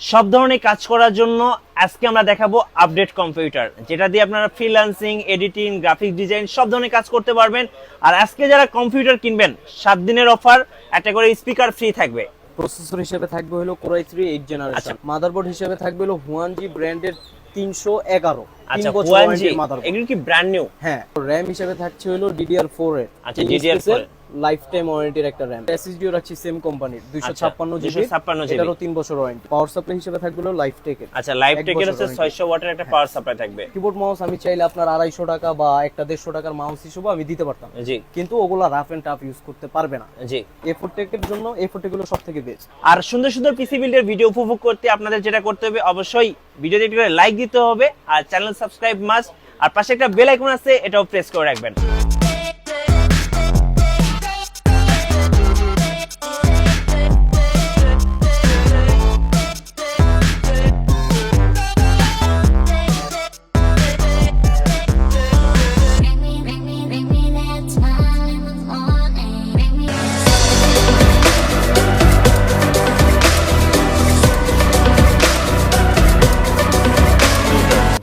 সব ধরনের কাজ করার জন্য আজকে আমরা দেখাবো আপডেট কম্পিউটার, যেটা দিয়ে আপনারা ফ্রিল্যান্সিং, এডিটিং, গ্রাফিক ডিজাইন সব ধরনের কাজ করতে পারবেন। আর আজকে যারা কম্পিউটার কিনবেন 7 দিনের অফার, একটা করে স্পিকার ফ্রি থাকবে। প্রসেসর হিসেবে থাকবে হলো Core i3 8 জেনারেশন। মাদারবোর্ড হিসেবে থাকবে হলো Huanji ব্র্যান্ডের 311 আচ্ছা, 3 বছর Huanji ওয়ারেন্টির মাদারবোর্ড। এগুলো কি ব্র্যান্ড নিউ? হ্যাঁ, র‍্যাম হিসেবে থাকছে হলো DDR4 এর। আচ্ছা, DDR4 লাইফ টাইম ওয়ারেন্টির একটা র‍্যাম। এসএসডিও রাখছি সেম কোম্পানির 256 জিবি, 256 জিবি, এটারও 3 বছর ওয়ারেন্টি। পাওয়ার সাপ্লাই হিসেবে থাকবে হলো লাইফটেক এর। আচ্ছা, লাইফটেক এর হচ্ছে 600 ওয়াটের একটা পাওয়ার সাপ্লাই থাকবে। কিবোর্ড মাউস আমি চাইলে আপনার 250 টাকা বা একটা 150 টাকার মাউস হিসেবে আমি দিতে পারতাম, জি, কিন্তু ওগুলা রাফ এন্ড টাফ ইউজ করতে পারবে না। জি, A4 এর জন্য A4 গুলো সবথেকে বেস্ট। আর সুন্দর সুন্দর পিসি বিল্ডের ভিডিও উপভোগ করতে আপনাদের যেটা করতে হবে, অবশ্যই ভিডিওতে একটু লাইক দিতে হবে আর চ্যানেল সাবস্ক্রাইব মাস্ট, আর পাশে একটা বেল আইকন আছে, এটাও প্রেস করে রাখবেন।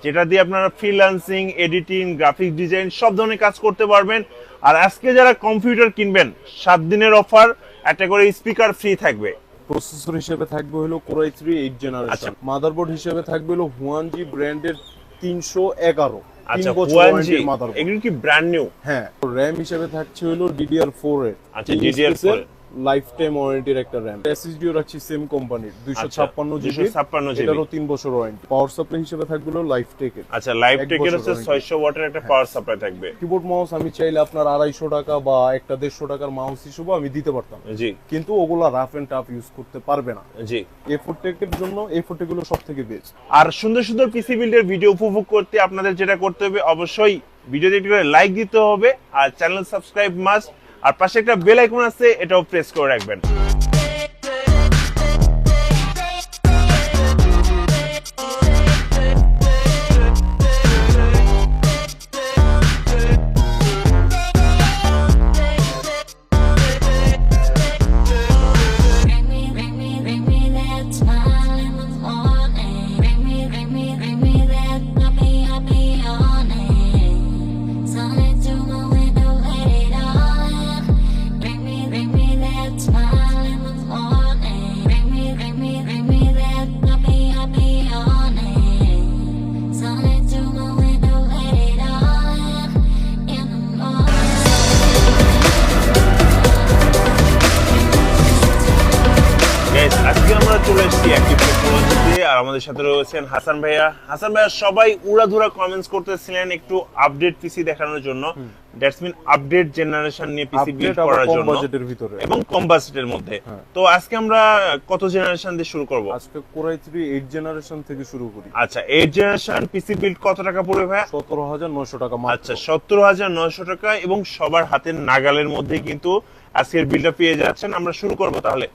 যেটা দিয়ে আপনারা ফ্রিল্যান্সিং, এডিটিং, গ্রাফিক ডিজাইন সব ধরনের কাজ করতে পারবেন। আর আজকে যারা কম্পিউটার কিনবেন 7 দিনের অফার, একটা করে স্পিকার ফ্রি থাকবে। প্রসেসর হিসেবে থাকবে হলো Core i3 8 জেনারেশন। মাদারবোর্ড হিসেবে থাকবে হলো Huanji ব্র্যান্ডের 311 আচ্ছা, 3 বছর Huanji ওয়ারেন্টির মাদারবোর্ড। এগুলো কি ব্র্যান্ড নিউ? হ্যাঁ, র‍্যাম হিসেবে থাকছে হলো DDR4 এর। আচ্ছা, DDR4 লাইফ টাইম ওয়ারেন্টির একটা র‍্যাম। এসএসডিও রাখছি সেম কোম্পানির 256 জিবি, 256 জিবি, এটারও 3 বছর ওয়ারেন্টি। পাওয়ার সাপ্লাই হিসেবে থাকবে হলো লাইফটেক এর। আচ্ছা, লাইফটেক এর হচ্ছে 600 ওয়াটের একটা পাওয়ার সাপ্লাই থাকবে। কিবোর্ড মাউস আমি চাইলে আপনার 250 টাকা বা একটা 150 টাকার মাউস হিসেবে আমি দিতে পারতাম, জি, কিন্তু ওগুলা রাফ এন্ড টাফ ইউজ করতে পারবে না। জি, A4 এর জন্য A4 গুলো সবথেকে বেস্ট। আর সুন্দর সুন্দর পিসি বিল্ডের ভিডিও উপভোগ করতে আপনাদের যেটা করতে হবে, অবশ্যই ভিডিওতে একটু লাইক দিতে হবে আর চ্যানেল সাবস্ক্রাইব মাস্ট, আর পাশে একটা বেল আইকন আছে, এটাও প্রেস করে রাখবেন। আজকে আমরা চলে এসেছি অ্যাক্টিভ টেকনোলজিতে, আর আমাদের সাথে রয়েছেন হাসান ভাইয়া। হাসান ভাইয়া, সবাই উড়াধুরা কমেন্টস করতেছিলেন একটু আপডেট পিসি দেখানোর জন্য, দ্যাটস মিন আপডেট জেনারেশন নিয়ে পিসি বিল্ড করার জন্য, কম বাজেটের ভিতরে এবং কম বাজেটের মধ্যে। তো আজকে আমরা কত জেনারেশন দিয়ে শুরু করব? আজকে Core i3 8 জেনারেশন থেকে শুরু করি। আচ্ছা, 8 জেনারেশন পিসি বিল্ড কত টাকা পড়বে ভাইয়া? 17,900 টাকা মাত্র। আচ্ছা, 17,900 টাকা, এবং সবার হাতের নাগালের মধ্যে কিন্তু আজকের বিলটা পেয়ে যাচ্ছেন। আমরা শুরু করব তাহলে।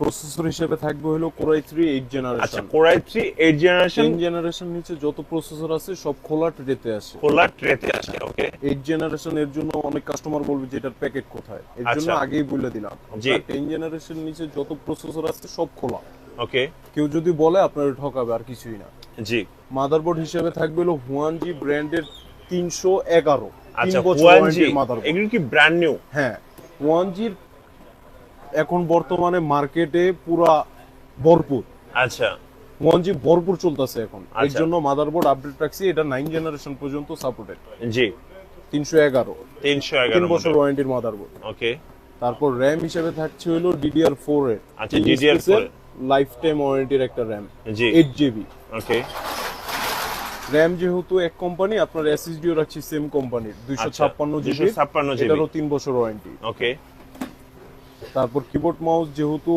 প্রসেসর হিসেবে থাকবে হলো Core i3 8 জেনারেশন। আচ্ছা, Core i3 8 জেনারেশন। 10 জেনারেশন নিচে যত প্রসেসর আছে সব খোলা ট্রেতে আসে। খোলা ট্রেতে আসে, ওকে। 8 জেনারেশন এর জন্য অনেক কাস্টমার বলবে যে এটার প্যাকেট কোথায়, এর জন্য আচ্ছা, আগেই বলে দিলাম। জি। 10 জেনারেশন নিচে যত প্রসেসর আছে সব খোলা, ওকে। কেউ যদি বলে আপনার ঠকাবে, আর কিছুই না। জি। মাদারবোর্ড হিসেবে থাকবে হলো Huanji ব্র্যান্ডের 311 আচ্ছা, 3 বছর Huanji ওয়ারেন্টির মাদারবোর্ড। এগুলো কি ব্র্যান্ড নিউ? হ্যাঁ, Huanji এখন বর্তমানে মার্কেটে পুরা ভরপুর। আচ্ছা, Huanji ভরপুর চলতেছে এখন। এর আচ্ছা, জন্য মাদারবোর্ড আপডেট রাখছি, এটা 9 জেনারেশন পর্যন্ত সাপোর্টেড। জি, 311 311 3 বছর ওয়ারেন্টির মাদারবোর্ড। ওকে। তারপর র‍্যাম হিসেবে থাকছে হলো DDR4 এর। আচ্ছা, DDR4 লাইফ টাইম ওয়ারেন্টির একটা র‍্যাম, জি, 8 জিবি। ওকে। র‍্যাম যেহেতু এক কোম্পানি, আপনার এসএসডিও রাখছি সেম কোম্পানির 256 জিবি, 256 জিবি, এটারও 3 বছর ওয়ারেন্টি। ওকে। তারপর কিবোর্ড মাউস, যেহেতু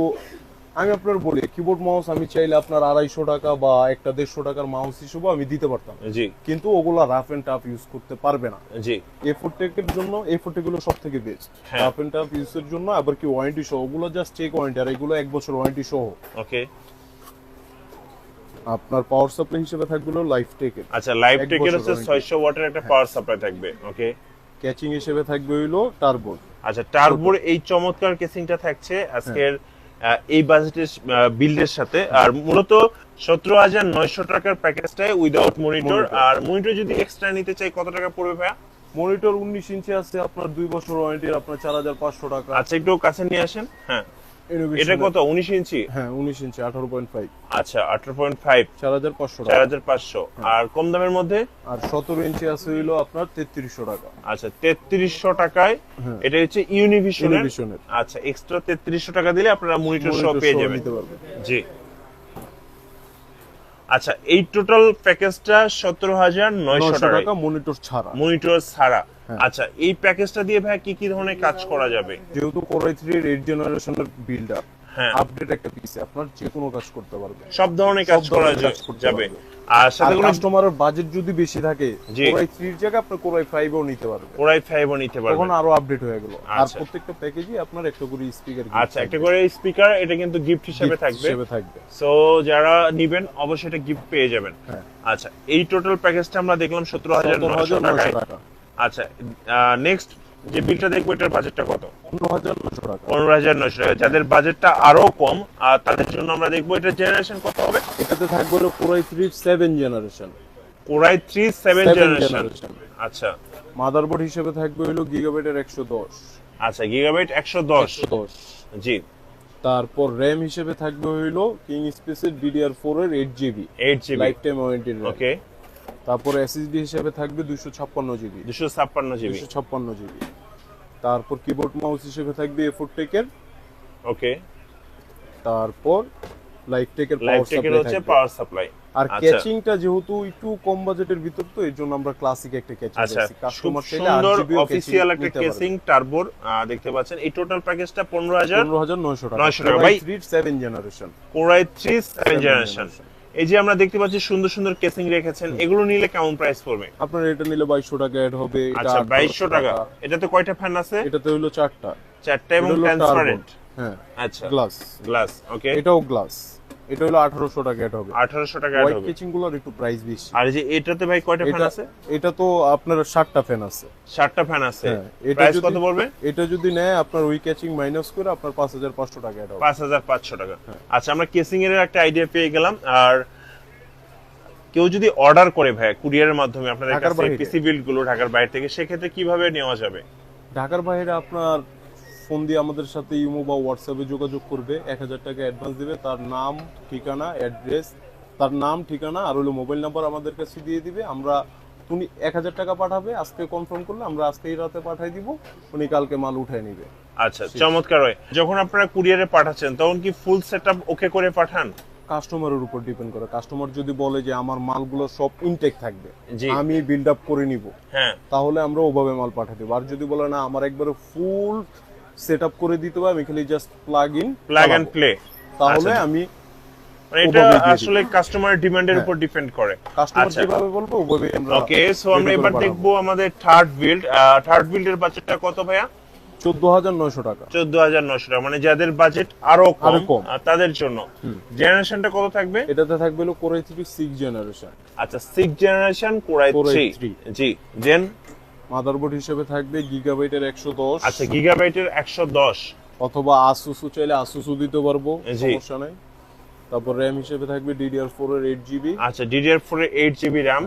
আমি আপনার বলি কিবোর্ড মাউস আমি চাইলে আপনার 250 টাকা বা একটা 150 টাকার মাউস হিসেবে আমি দিতে পারতাম, জি, কিন্তু ওগুলা রাফ এন্ড টাফ ইউজ করতে পারবে না। জি। A4 এর জন্য A4 গুলো সবথেকে বেস্ট রাফ এন্ড টাফ ইউজের জন্য। আবার কি ওয়ারেন্টি সহ, ওগুলো জাস্ট চেক ওয়ারেন্টি, আর এগুলো 1 বছর ওয়ারেন্টি সহ। ওকে। আপনার পাওয়ার সাপ্লাই হিসেবে থাকবে হলো লাইফটেক এর। আচ্ছা, লাইফটেক এর হচ্ছে 600 ওয়াটের একটা পাওয়ার সাপ্লাই থাকবে, ওকে। ক্যাচিং হিসেবে থাকবে হলো টার্বো। আচ্ছা, টার্বোর এই চমৎকার কেসিংটা থাকছে আজকের এই বাজেটের বিল্ডের সাথে। আর মূলত 17,900 টাকার প্যাকেজটাই উইদাউট মনিটর। আর মনিটর যদি এক্সট্রা নিতে চাই কত টাকা পড়বে ভাইয়া? মনিটর 19 ইঞ্চি আছে আপনার 2 বছর ওয়ারেন্টি, আপনার 4,500 টাকা। আচ্ছা একটু কাছে নিয়ে আসেন। হ্যাঁ এটা কত? 19 ইঞ্চি? হ্যাঁ 19 ইঞ্চি 18.5। আচ্ছা 18.5, 4,500 টাকা। 4,500। আর কম দামের মধ্যে? আর 17 ইঞ্চি আছে হইলো আপনার 3,300 টাকা। আচ্ছা 3,300 টাকায়। এটা হচ্ছে ইউনিভিশনের। আচ্ছা এক্সট্রা 3,300 টাকা দিলে আপনারা মনিটর সহ পেয়ে যাবেন। জি আচ্ছা এই টোটাল প্যাকেজটা 17,900 টাকা মনিটর ছাড়া। মনিটর ছাড়া। আচ্ছা এই প্যাকেজটা দিয়ে ভাই কি কি ধরনের কাজ করা যাবে? যেহেতু Core i3 এর 8 জেনারেশনের বিল্ডার, হ্যাঁ আপডেট একটা পিসি, আপনার যে কোনো কাজ করতে পারবে, সব ধরনের কাজ করা যাবে। আর সাথে কোনো কাস্টমারের বাজেট যদি বেশি থাকে জি। Core i3 এর জায়গায় আপনি Core i5 ও নিতে পারবে। Core i5 ও নিতে পারবেন, তখন আরো আপডেট হয়ে গেল। আর আচ্ছা। প্রত্যেকটা প্যাকেজই আপনার একটা করে স্পিকার। আচ্ছা একটা করে স্পিকার, এটা কিন্তু গিফট হিসেবে থাকবে। সো যারা নেবেন অবশ্যই এটা গিফট পেয়ে যাবেন। হ্যাঁ। আচ্ছা এই টোটাল প্যাকেজটা আমরা দেখলাম 17,900 টাকায়। আচ্ছা নেক্সট যে বিলটা দেখবো এটার বাজেটটা কত? 15,900 টাকা। 15,900 টাকা। যাদের বাজেটটা আরো কম আর তাদের জন্য আমরা দেখবো এটা জেনারেশন কত হবে? এটাতে থাকবে হলো Core i3 7 generation. Core i3 7 generation. আচ্ছা মাদারবোর্ড হিসেবে থাকবে হলো গিগাবাইটের 110। আচ্ছা গিগাবাইট 110। জি। তারপর RAM হিসেবে থাকবে হলো কিং স্পেসের DDR4 এর 8GB। Lifetime warranty. Okay. তারপর SSD হিসেবে থাকবে 256GB। 256GB। তারপর কিবোর্ড মাউস হিসেবে থাকবে A4 টেকের। ওকে। তারপর লাইফ টেকের হচ্ছে পাওয়ার সাপ্লাই। আর ক্যাচিংটা যেহেতু একটু কম বাজেটের ভিতর, তো এর জন্য আমরা ক্লাসিক একটা ক্যাচিং দিয়েছি। কাস্টমার চাইলে সুন্দর RGB অফিশিয়াল একটা কেসিং টার্বোর দেখতে পাচ্ছেন। এই টোটাল প্যাকেজটা 15,900 টাকা। 900 টাকা ভাই। 7 জেনারেশন Core i3 7 জেনারেশন। এই যে আমরা দেখতে পাচ্ছি সুন্দর সুন্দর কেসিং রেখেছেন, এগুলো নিলে কেমন প্রাইস পড়বে? আপনার এটা নিলে 2,200 টাকা এড হবে। আচ্ছা 2,200 টাকা। এটাতে কয়টা ফ্যান আছে? এটাতে হলো 4টা এবং ট্রান্সপারেন্ট। হ্যাঁ আচ্ছা গ্লাস। ওকে। এটাও গ্লাস। এটা হলো 1,800 টাকা এড হবে। 1,800 টাকা এড হবে। হোয়াইট কেচিং গুলোর একটু প্রাইস বেশি। আর এই যে এটাতে ভাই কয়টা ফ্যান আছে? এটা তো আপনার 7টা ফ্যান আছে। 7টা ফ্যান আছে। এটা প্রাইস কত পড়বে? এটা যদি নেয় আপনার ওই কেচিং মাইনাস করে আপনার 5,500 টাকা এড হবে। 5,500 টাকা। আচ্ছা আমরা কেসিং এর একটা আইডিয়া পেয়ে গেলাম। আর কেউ যদি অর্ডার করে ভাই কুরিয়ারের মাধ্যমে আপনাদের কাছে পিসি বিল্ড গুলো ঢাকার বাইরে থেকে, সেক্ষেত্রে কিভাবে নেওয়া যাবে? ঢাকার বাইরে আপনার ফোন দিয়ে আমাদের সাথে ইমো বা হোয়াটসঅ্যাপে যোগাযোগ করবে, 1,000 টাকা অ্যাডভান্স দিবে, তার নাম ঠিকানা অ্যাড্রেস, তার নাম ঠিকানা আর হলো মোবাইল নাম্বার আমাদের কাছে দিয়ে দিবে। আমরা উনি 1,000 টাকা পাঠাবে, আজকে কনফার্ম করলে আমরা আজকেই রাতে পাঠাই দিব, উনি কালকে মাল উঠায় নিবে। আচ্ছা চমৎকার হয়। যখন আপনারা কুরিয়ারে পাঠাচ্ছেন তখন কি ফুল সেটআপ ওকে করে পাঠান? কাস্টমারের উপর ডিপেন্ড করে। কাস্টমার যদি বলে যে আমার মালগুলো সব ইনটেক থাকবে, আমি বিল্ড আপ করে নিব, হ্যাঁ তাহলে আমরা ওভাবে মাল পাঠিয়ে দেব। আর যদি বলে না আমার একবারে ফুল সেটআপ করে দিতে হবে, আমি খালি জাস্ট প্লাগ এন্ড প্লে, তাহলে আমি এটা আসলে কাস্টমার ডিমান্ডের উপর ডিপেন্ড করে। কাস্টমার যেভাবে বলবে ওভাবে আমরা। ওকে সো আমরা এবার দেখবো আমাদের থার্ড বিল্ডের বাজেটটা কত ভাইয়া? 14,900 টাকা। 14,900 টাকা, মানে যাদের বাজেট আরো কম তাদের জন্য। জেনারেশনটা কত থাকবে? এটাতে থাকবে হলো Core i3 6 জেনারেশন। আচ্ছা 6 জেনারেশন Core i3। জি জেন মাদারবোর্ড হিসেবে থাকবে গিগাবাইটের 110। আচ্ছা গিগাবাইটের 110, অথবা আসুসু চাইলে আসুসু দিতে পারবো, সমস্যা নাই। তারপর RAM হিসেবে থাকবে DDR4 এর 8GB। আচ্ছা DDR4 এর 8GB RAM।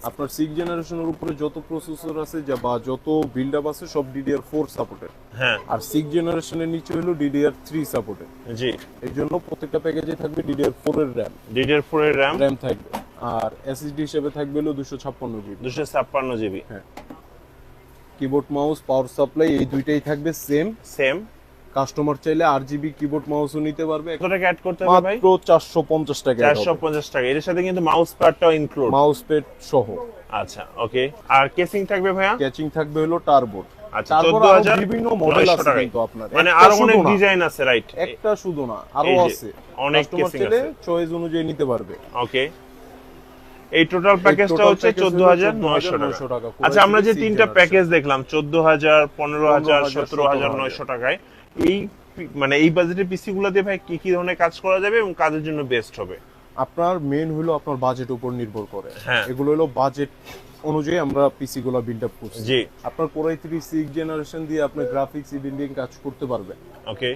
আপনার 6 জেনারেশনের উপরে যত প্রসেসর আছে বা যত বিল্ড আপ আছে সব DDR4 সাপোর্টেড। হ্যাঁ। আর 6 জেনারেশনের নিচে হলো DDR3 সাপোর্টেড। জি। এর জন্য প্রত্যেকটা প্যাকেজে থাকবে DDR4 এর RAM। DDR4 এর RAM থাকবে। আর SSD হিসেবে থাকবে হলো 256GB। 256GB। হ্যাঁ। কিবোর্ড মাউস পাওয়ার সাপ্লাই এই দুইটাই থাকবে সেম। কাস্টমার চাইলে RGB কিবোর্ড মাউসও নিতে পারবে। কত টাকা অ্যাড করতে হবে ভাই? মাত্র 450 টাকা। 450 টাকা। এর সাথে কিন্তু মাউস প্যাডটাও ইনক্লুড। মাউস প্যাড সহ। আচ্ছা ওকে। আর কেসিং থাকবে ভাইয়া? কেসিং থাকবে হলো টার্বো। আচ্ছা 14,000 বিভিন্ন মডেল আছে কিন্তু আপনার। মানে আরো অনেক ডিজাইন আছে, রাইট? একটা শুধু না, আরো আছে। অনেক কেসিং আছে, চয়েস অনুযায়ী নিতে পারবে। ওকে। এই টোটাল প্যাকেজটা হচ্ছে 14,900 টাকা। আচ্ছা আমরা যে তিনটা প্যাকেজ দেখলাম 14,000, 15,000, 17,900 টাকায়, এই মানে এই বাজেটের পিসি গুলো দিয়ে ভাই কি কি ধরনের কাজ করা যাবে এবং কাজের জন্য বেস্ট হবে? আপনার মেন হলো আপনার বাজেট উপর নির্ভর করে। হ্যাঁ। এগুলো হলো বাজেট অনুযায়ী আমরা পিসি গুলো বিল্ড আপ করছি। জি। আপনার Core i3 6th জেনারেশন দিয়ে আপনি গ্রাফিক্স এডিটিং কাজ করতে পারবেন। ওকে।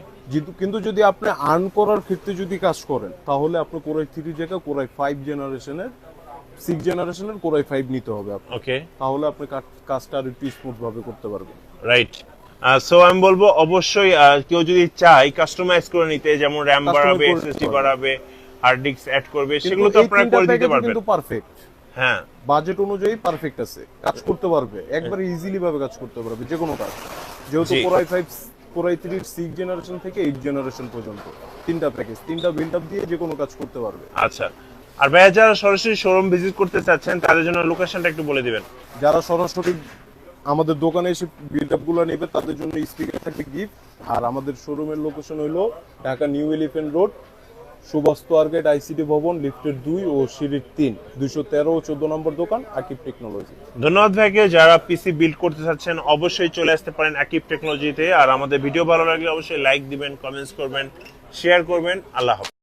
কিন্তু যদি আপনি আর্ন করার ক্ষেত্রে যদি কাজ করেন তাহলে আপনি Core i3 জায়গায় Core i5 জেনারেশনের 6th জেনারেশনের Core i5 নিতে হবে আপনার। ওকে। তাহলে আপনি কাজটা আরো একটু স্মুথ ভাবে করতে পারবেন। রাইট। সো আমি বলবো অবশ্যই কেউ যদি চায় কাস্টমাইজ করে নিতে, যেমন র্যাম Customize বাড়াবে, করে এসএসডি নিতে বাড়াবে, হার্ড ডিস্ক অ্যাড করবে, কিন্তু সেগুলো তো এই আপনারা তিনটা করে দিতে প্যাকেজই পারবেন। কিন্তু পারফেক্ট। হ্যাঁ। বাজেট অনুযায়ী পারফেক্ট আছে, কাজ করতে পারবে একবারে ইজিলি ভাবে কাজ করতে পারবে যে কোনো কাজ। যেহেতু জি। Core i3 6th জেনারেশন থেকে 8th জেনারেশন পর্যন্ত তিনটা প্যাকেজ, তিনটা বিল্ড আপ দিয়ে যে কোনো কাজ করতে পারবে। আচ্ছা। আর ভাইয়া যারা সরাসরি শোরুম ভিজিট করতে চাচ্ছেন তাদের জন্য লোকেশনটা একটু বলে দিবেন। যারা সরাসরি আমাদের দোকানে এসে বিল্ড আপ গুলো নেবে তাদের জন্য স্পিকার থাকবে গিফট। আর আমাদের শোরুমের লোকেশন হলো Dhaka new elephant road, Subhash gate, ICT Bhaban, লিফটের 2 ও সিঁড়ির 3, 213 ও 14 নম্বর দোকান, আকিব টেকনোলজি। ধন্যবাদ ভাইকে। যারা পিসি বিল্ড করতে চাচ্ছেন অবশ্যই চলে আসতে পারেন আকিব টেকনোলজিতে। আর আমাদের ভিডিও ভালো লাগলে অবশ্যই লাইক দিবেন, কমেন্টস করবেন, শেয়ার করবেন। আল্লাহ হাফেজ।